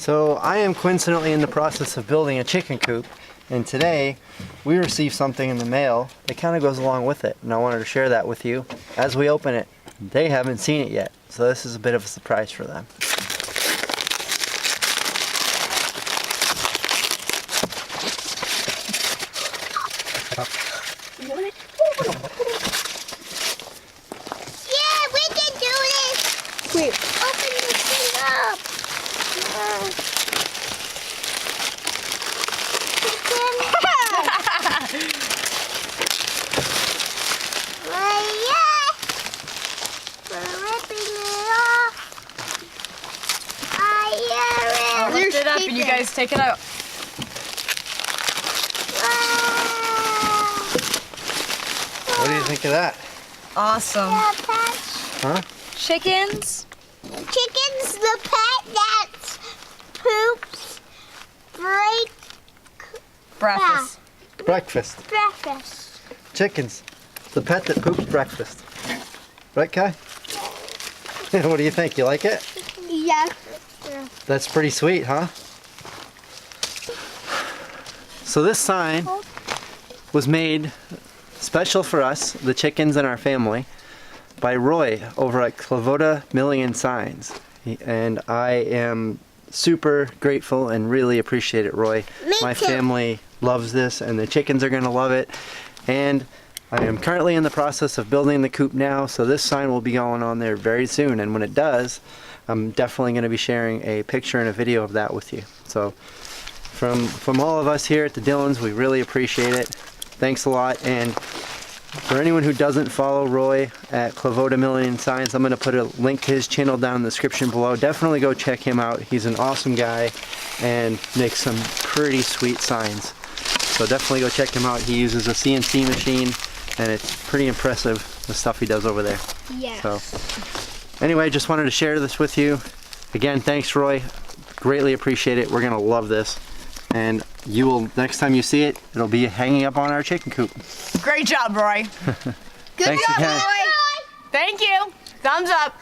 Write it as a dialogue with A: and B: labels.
A: So I am coincidentally in the process of building a chicken coop, and today we received something in the mail that kind of goes along with it, and I wanted to share that with you. As we open it, they haven't seen it yet, so this is a bit of a surprise for them.
B: Yeah, we can do this! Wait. Open this thing up!
C: I'll lift it up and you guys take it out.
A: What do you think of that?
C: Awesome.
A: Huh?
C: Chickens?
B: Chicken's the pet that poops
C: Breakfast.
A: Breakfast.
B: breakfast.
A: Chickens. The pet that poops breakfast. Right, Kai? What do you think? You like it?
B: Yes.
A: That's pretty sweet, huh? So this sign was made special for us, the chickens and our family, by Roy over at Woodland Mills Signs. And I am super grateful and really appreciate it, Roy. My family loves this, and the chickens are gonna love it. And I am currently in the process of building the coop now, so this sign will be going on there very soon, and when it does, I'm definitely going to be sharing a picture and a video of that with you. So from all of us here at the Dillons, we really appreciate it. Thanks a lot. And for anyone who doesn't follow Roy at Woodland Mills Signs, I'm going to put a link to his channel down in the description below. Definitely go check him out. He's an awesome guy and makes some pretty sweet signs. So definitely go check him out. He uses a CNC machine, and it's pretty impressive, the stuff he does over there.
B: Yeah.
A: So anyway, just wanted to share this with you. Again, thanks, Roy. Greatly appreciate it. We're gonna love this. And you will, next time you see it, it'll be hanging up on our chicken coop.
C: Great job, Roy.
B: Good
A: Thanks
B: job,
A: again.
B: Roy.
C: Thank you. Thumbs up.